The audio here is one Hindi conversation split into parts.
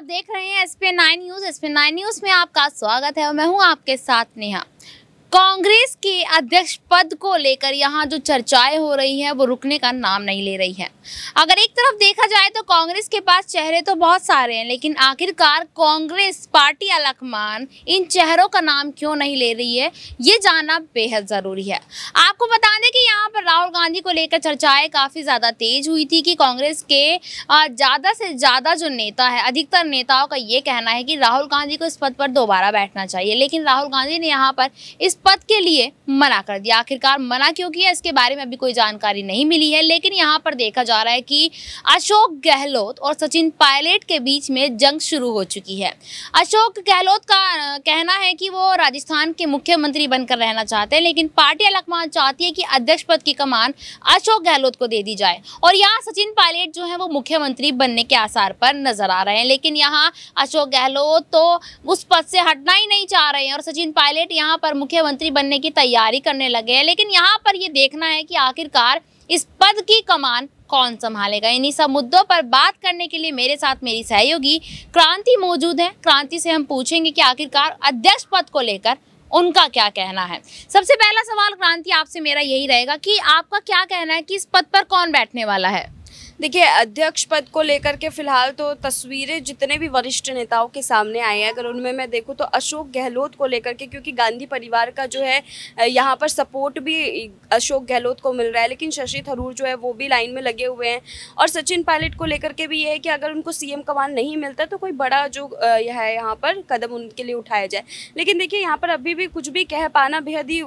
देख रहे हैं SP9 न्यूज। SP9 न्यूज में आपका स्वागत है और मैं हूं आपके साथ नेहा। कांग्रेस के अध्यक्ष पद को लेकर यहाँ जो चर्चाएं हो रही हैं वो रुकने का नाम नहीं ले रही हैं। अगर एक तरफ देखा जाए तो कांग्रेस के पास चेहरे तो बहुत सारे हैं, लेकिन आखिरकार कांग्रेस पार्टी अलकमान इन चेहरों का नाम क्यों नहीं ले रही है, ये जानना बेहद जरूरी है। आपको बता दें कि यहाँ पर राहुल गांधी को लेकर चर्चाएं काफी ज्यादा तेज हुई थी कि कांग्रेस के ज्यादा से ज्यादा जो नेता है, अधिकतर नेताओं का ये कहना है कि राहुल गांधी को इस पद पर दोबारा बैठना चाहिए, लेकिन राहुल गांधी ने यहाँ पर इस पद के लिए मना कर दिया। आखिरकार मना क्यों किया, इसके बारे में अभी कोई जानकारी नहीं मिली है, लेकिन यहाँ पर देखा जा रहा है कि अशोक गहलोत और सचिन पायलट के बीच में जंग शुरू हो चुकी है। अशोक गहलोत का कहना है कि वो राजस्थान के मुख्यमंत्री बनकर रहना चाहते हैं, लेकिन पार्टी अलकमान चाहती है कि अध्यक्ष पद की कमान अशोक गहलोत को दे दी जाए और यहाँ सचिन पायलट जो है वो मुख्यमंत्री बनने के आसार पर नजर आ रहे हैं। लेकिन यहाँ अशोक गहलोत तो उस पद से हटना ही नहीं चाह रहे हैं और सचिन पायलट यहाँ पर मुख्यमंत्री बनने की तैयारी करने लगे हैं। लेकिन यहाँ पर ये देखना है कि आखिरकार इस पद की कमान कौन संभालेगा। इन्हीं सब मुद्दों पर बात करने के लिए मेरे साथ मेरी सहयोगी क्रांति मौजूद है। क्रांति से हम पूछेंगे कि आखिरकार अध्यक्ष पद को लेकर उनका क्या कहना है। सबसे पहला सवाल क्रांति आपसे मेरा यही रहेगा कि आपका क्या कहना है कि इस पद पर कौन बैठने वाला है। देखिए, अध्यक्ष पद को लेकर के फिलहाल तो तस्वीरें जितने भी वरिष्ठ नेताओं के सामने आई हैं, अगर उनमें मैं देखूं तो अशोक गहलोत को लेकर के, क्योंकि गांधी परिवार का जो है यहाँ पर सपोर्ट भी अशोक गहलोत को मिल रहा है, लेकिन शशि थरूर जो है वो भी लाइन में लगे हुए हैं। और सचिन पायलट को लेकर के भी ये है कि अगर उनको सीएम कमान नहीं मिलता तो कोई बड़ा जो है यहाँ पर कदम उनके लिए उठाया जाए। लेकिन देखिए, यहाँ पर अभी भी कुछ भी कह पाना बेहद ही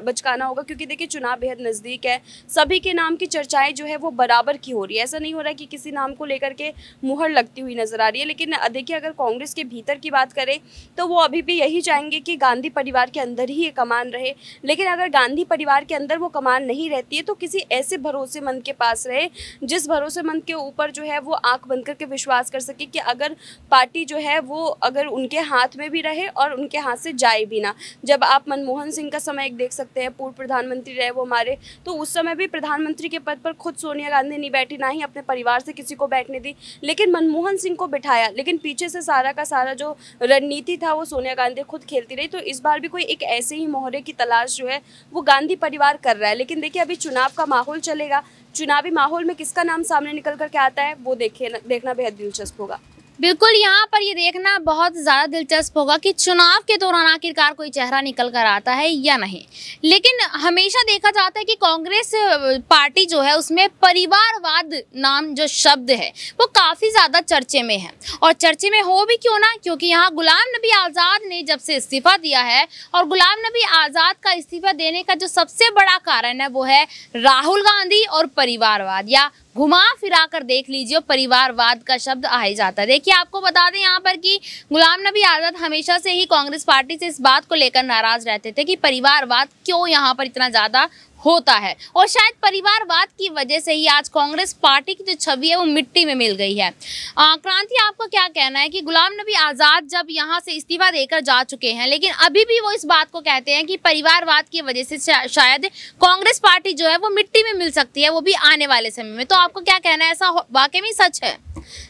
बचकाना होगा, क्योंकि देखिए चुनाव बेहद नज़दीक है। सभी के नाम की चर्चाएँ जो है वो बराबर की हो रही है। ऐसा नहीं हो रहा है कि किसी नाम को लेकर के मुहर लगती हुई नजर आ रही है। लेकिन देखिए, अगर कांग्रेस के भीतर की बात करें तो वो अभी भी यही चाहेंगे कि गांधी परिवार के अंदर ही ये कमान रहे। लेकिन अगर गांधी परिवार के अंदर वो कमान नहीं रहती है तो किसी ऐसे भरोसेमंद के पास रहे जिस भरोसेमंद के ऊपर जो है वो आंख बंद करके विश्वास कर सके कि अगर पार्टी जो है वो अगर उनके हाथ में भी रहे और उनके हाथ से जाए भी ना। जब आप मनमोहन सिंह का समय देख सकते हैं, पूर्व प्रधानमंत्री रहे वो हमारे, तो उस समय भी प्रधानमंत्री के पद पर खुद सोनिया गांधी नहीं बैठी, ना ही अपने परिवार से किसी को बैठने दी, लेकिन मनमोहन सिंह को बिठाया। लेकिन पीछे से सारा का सारा जो रणनीति था वो सोनिया गांधी खुद खेलती रही। तो इस बार भी कोई एक ऐसे ही मोहरे की तलाश जो है वो गांधी परिवार कर रहा है। लेकिन देखिए, अभी चुनाव का माहौल चलेगा, चुनावी माहौल में किसका नाम सामने निकल करके आता है वो देखना बेहद दिलचस्प होगा। बिल्कुल, यहाँ पर ये देखना बहुत ज़्यादा दिलचस्प होगा कि चुनाव के दौरान आखिरकार कोई चेहरा निकल कर आता है या नहीं। लेकिन हमेशा देखा जाता है कि कांग्रेस पार्टी जो है उसमें परिवारवाद नाम जो शब्द है वो काफ़ी ज़्यादा चर्चे में है। और चर्चे में हो भी क्यों ना, क्योंकि यहाँ गुलाम नबी आज़ाद ने जब से इस्तीफ़ा दिया है और गुलाम नबी आज़ाद का इस्तीफ़ा देने का जो सबसे बड़ा कारण है वो है राहुल गांधी और परिवारवाद, या घुमा फिरा कर देख लीजिए परिवारवाद का शब्द आ ही जाता है। देखिए, आपको बता दें यहाँ पर कि गुलाम नबी आज़ाद हमेशा से ही कांग्रेस पार्टी से इस बात को लेकर नाराज रहते थे कि परिवारवाद क्यों यहाँ पर इतना ज़्यादा होता है, और शायद परिवारवाद की वजह से ही आज कांग्रेस पार्टी की जो छवि है वो मिट्टी में मिल गई है। क्रांति, आपको क्या कहना है कि गुलाम नबी आज़ाद जब यहाँ से इस्तीफा देकर जा चुके हैं, लेकिन अभी भी वो इस बात को कहते हैं कि परिवारवाद की वजह से शायद कांग्रेस पार्टी जो है वो मिट्टी में मिल सकती है, वो भी आने वाले समय में। तो आपको क्या कहना है, ऐसा वाकई में सच है?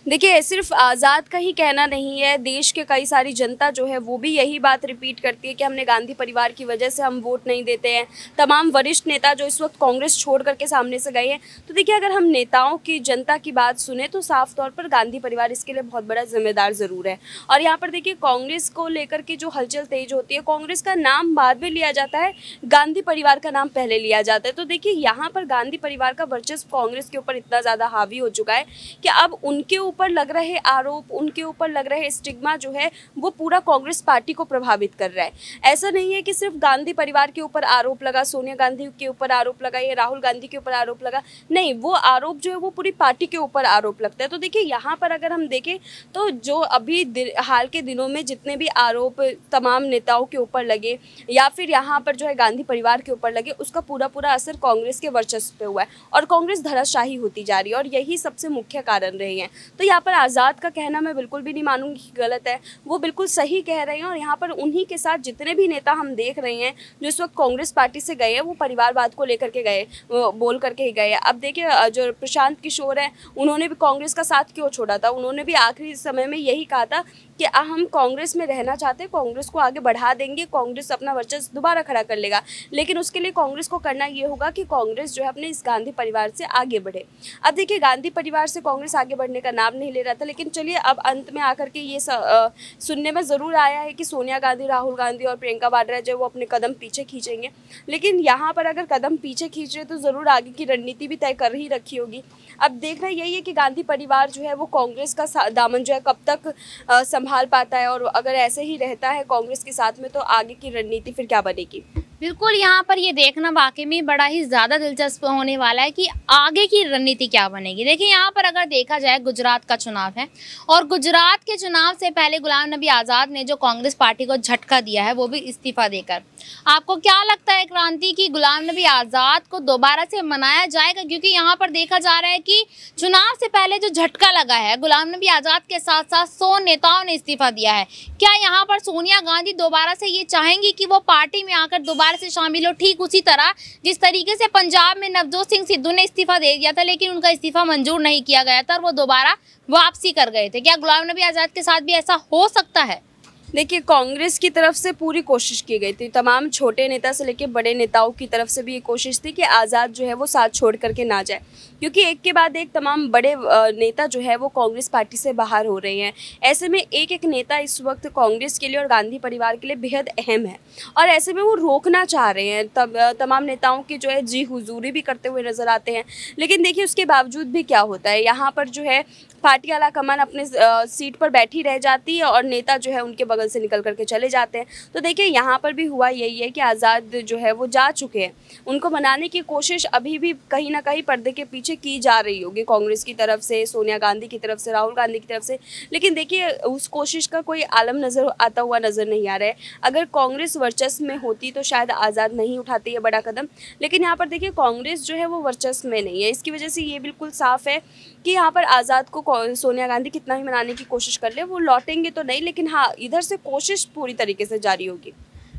देखिए, सिर्फ आज़ाद का ही कहना नहीं है, देश के कई सारी जनता जो है वो भी यही बात रिपीट करती है कि हमने गांधी परिवार की वजह से हम वोट नहीं देते हैं। तमाम वरिष्ठ नेता जो इस वक्त कांग्रेस छोड़ करके सामने से गए हैं, तो देखिए, अगर हम नेताओं की, जनता की बात सुने तो साफ तौर पर गांधी परिवार इसके लिए बहुत बड़ा जिम्मेदार ज़रूर है। और यहाँ पर देखिए, कांग्रेस को लेकर के जो हलचल तेज होती है, कांग्रेस का नाम बाद में लिया जाता है, गांधी परिवार का नाम पहले लिया जाता है। तो देखिए, यहाँ पर गांधी परिवार का वर्चस्व कांग्रेस के ऊपर इतना ज़्यादा हावी हो चुका है कि अब उनके ऊपर लग रहे आरोप, उनके ऊपर लग रहे स्टिग्मा जो है वो पूरा कांग्रेस पार्टी को प्रभावित कर रहा है। ऐसा नहीं है कि सिर्फ गांधी परिवार के ऊपर आरोप लगा, सोनिया गांधी के ऊपर आरोप लगा या राहुल गांधी के ऊपर आरोप लगा, नहीं, वो आरोप जो है वो पूरी पार्टी के ऊपर आरोप लगता है। तो देखिए, यहाँ पर अगर हम देखें तो जो अभी हाल के दिनों में जितने भी आरोप तमाम नेताओं के ऊपर लगे या फिर यहाँ पर जो है गांधी परिवार के ऊपर लगे, उसका पूरा असर कांग्रेस के वर्चस्व पे हुआ है और कांग्रेस धराशायी होती जा रही है। और यही सबसे मुख्य कारण रहे हैं। हैं। तो यहाँ पर आज़ाद का कहना मैं बिल्कुल भी नहीं मानूंगी कि गलत है, वो बिल्कुल सही कह रहे हैं। और यहाँ पर उन्हीं के साथ जितने भी नेता हम देख रहे हैं जो इस वक्त कांग्रेस पार्टी से गए हैं, वो परिवारवाद को लेकर के गए, बोल करके ही गए। अब देखिए जो प्रशांत किशोर हैं, उन्होंने भी कांग्रेस का साथ क्यों छोड़ा था? उन्होंने भी आखिरी समय में यही कहा था कि हम कांग्रेस में रहना चाहते हैं, कांग्रेस को आगे बढ़ा देंगे, कांग्रेस अपना वर्चस्व दोबारा खड़ा कर लेगा। लेकिन उसके लिए कांग्रेस को करना ये होगा कि कांग्रेस जो है अपने इस गांधी परिवार से आगे बढ़े। अब देखिए गांधी परिवार से कांग्रेस आगे बढ़ने का नाम नहीं ले रहा था, लेकिन चलिए अब अंत में आकर के ये सुनने में ज़रूर आया है कि सोनिया गांधी, राहुल गांधी और प्रियंका वाड्रा जो वो अपने कदम पीछे खींचेंगे। लेकिन यहाँ पर अगर कदम पीछे खींच रहे तो ज़रूर आगे की रणनीति भी तय कर ही रखी होगी। अब देखना यही है कि गांधी परिवार जो है वो कांग्रेस का दामन जो है कब तक संभाल पाता है, और अगर ऐसे ही रहता है कांग्रेस के साथ में तो आगे की रणनीति फिर क्या बनेगी। बिल्कुल, यहाँ पर ये देखना वाकई में बड़ा ही ज़्यादा दिलचस्प होने वाला है कि आगे की रणनीति क्या बनेगी। देखिए यहाँ पर अगर देखा जाए, गुजरात का चुनाव है और गुजरात के चुनाव से पहले गुलाम नबी आज़ाद ने जो कांग्रेस पार्टी को झटका दिया है वो भी इस्तीफा देकर। आपको क्या लगता है क्रांति की गुलाम नबी आज़ाद को दोबारा से मनाया जाएगा? क्योंकि यहाँ पर देखा जा रहा है कि चुनाव से पहले जो झटका लगा है, गुलाम नबी आज़ाद के साथ साथ 100 नेताओं ने इस्तीफा दिया है। क्या यहाँ पर सोनिया गांधी दोबारा से ये चाहेंगी कि वो पार्टी में आकर दोबारा से शामिल हो, ठीक उसी तरह जिस तरीके से पंजाब में नवजोत सिंह सिद्धू ने इस्तीफा दे दिया था लेकिन उनका इस्तीफा मंजूर नहीं किया गया था और वो दोबारा वापसी कर गए थे? क्या गुलाम नबी आज़ाद के साथ भी ऐसा हो सकता है? देखिए कांग्रेस की तरफ से पूरी कोशिश की गई थी, तमाम छोटे नेता से लेकर बड़े नेताओं की तरफ से भी ये कोशिश थी कि आज़ाद जो है वो साथ छोड़ करके ना जाए, क्योंकि एक के बाद एक तमाम बड़े नेता जो है वो कांग्रेस पार्टी से बाहर हो रहे हैं। ऐसे में एक एक नेता इस वक्त कांग्रेस के लिए और गांधी परिवार के लिए बेहद अहम है, और ऐसे में वो रोकना चाह रहे हैं। तमाम नेताओं की जो है जी हुजूरी भी करते हुए नजर आते हैं। लेकिन देखिए उसके बावजूद भी क्या होता है, यहाँ पर जो है पार्टी आला कमान अपने सीट पर बैठी रह जाती है और नेता जो है उनके बगल से निकल करके चले जाते हैं। तो देखिए यहाँ पर भी हुआ यही है कि आज़ाद जो है वो जा चुके हैं, उनको मनाने की कोशिश अभी भी कहीं ना कहीं पर्दे के पीछे की जा रही होगी कांग्रेस की तरफ से, सोनिया गांधी की तरफ से, राहुल गांधी की तरफ से। लेकिन देखिए उस कोशिश का कोई आलम नज़र आता हुआ नज़र नहीं आ रहा है। अगर कांग्रेस वर्चस्व में होती तो शायद आज़ाद नहीं उठाती है बड़ा कदम, लेकिन यहाँ पर देखिए कांग्रेस जो है वो वर्चस्व में नहीं है। इसकी वजह से ये बिल्कुल साफ है कि यहाँ पर आज़ाद को सोनिया गांधी कितना ही मनाने की कोशिश कर ले, वो लौटेंगे तो नहीं, लेकिन हाँ इधर से कोशिश पूरी तरीके से जारी होगी।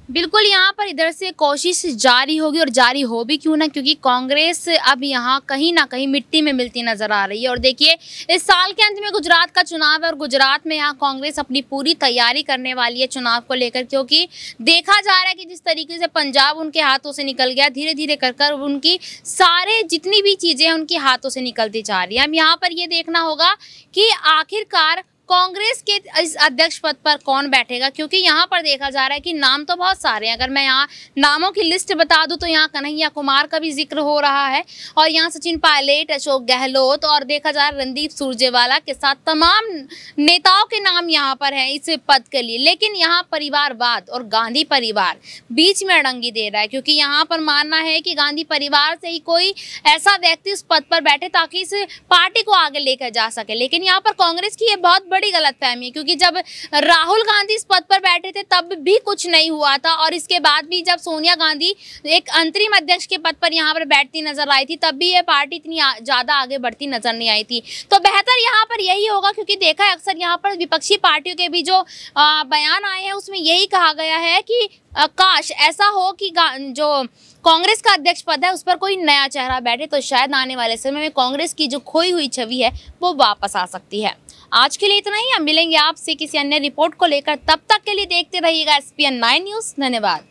बिल्कुल, यहाँ पर इधर से कोशिश जारी होगी और जारी हो भी क्यों ना, क्योंकि कांग्रेस अब यहाँ कहीं ना कहीं मिट्टी में मिलती नजर आ रही है। और देखिए इस साल के अंत में गुजरात का चुनाव है और गुजरात में यहाँ कांग्रेस अपनी पूरी तैयारी करने वाली है चुनाव को लेकर, क्योंकि देखा जा रहा है कि जिस तरीके से पंजाब उनके हाथों से निकल गया, धीरे धीरे कर उनकी सारे जितनी भी चीज़ें हैं उनके हाथों से निकलती जा रही है। अब यहाँ पर ये देखना होगा कि आखिरकार कांग्रेस के इस अध्यक्ष पद पर कौन बैठेगा, क्योंकि यहाँ पर देखा जा रहा है कि नाम तो बहुत सारे हैं। अगर मैं यहाँ नामों की लिस्ट बता दूं तो यहाँ कन्हैया कुमार का भी जिक्र हो रहा है और यहाँ सचिन पायलट, अशोक गहलोत और देखा जा रहा है रणदीप सुरजेवाला के साथ तमाम नेताओं के नाम यहाँ पर हैं इस पद के लिए। लेकिन यहाँ परिवारवाद और गांधी परिवार बीच में अड़ंगी दे रहा है, क्योंकि यहाँ पर मानना है कि गांधी परिवार से ही कोई ऐसा व्यक्ति उस पद पर बैठे ताकि इस पार्टी को आगे लेकर जा सके। लेकिन यहाँ पर कांग्रेस की ये बहुत बड़ी गलतफहमी है, क्योंकि जब राहुल गांधी इस पद पर बैठे थे तब भी कुछ नहीं हुआ था और इसके बाद भी जब सोनिया गांधी एक अंतरिम अध्यक्ष के पद पर यहाँ पर बैठती नजर आई थी तब भी ये पार्टी इतनी ज्यादा आगे बढ़ती नजर नहीं आई थी। तो बेहतर यहाँ पर यही होगा, क्योंकि देखा है अक्सर यहाँ पर विपक्षी पार्टियों के भी जो बयान आए हैं उसमें यही कहा गया है कि काश ऐसा हो कि जो कांग्रेस का अध्यक्ष पद है उस पर कोई नया चेहरा बैठे, तो शायद आने वाले समय में कांग्रेस की जो खोई हुई छवि है वो वापस आ सकती है। आज के लिए इतना ही, हम मिलेंगे आपसे किसी अन्य रिपोर्ट को लेकर। तब तक के लिए देखते रहिएगा SPN 9 न्यूज़। धन्यवाद।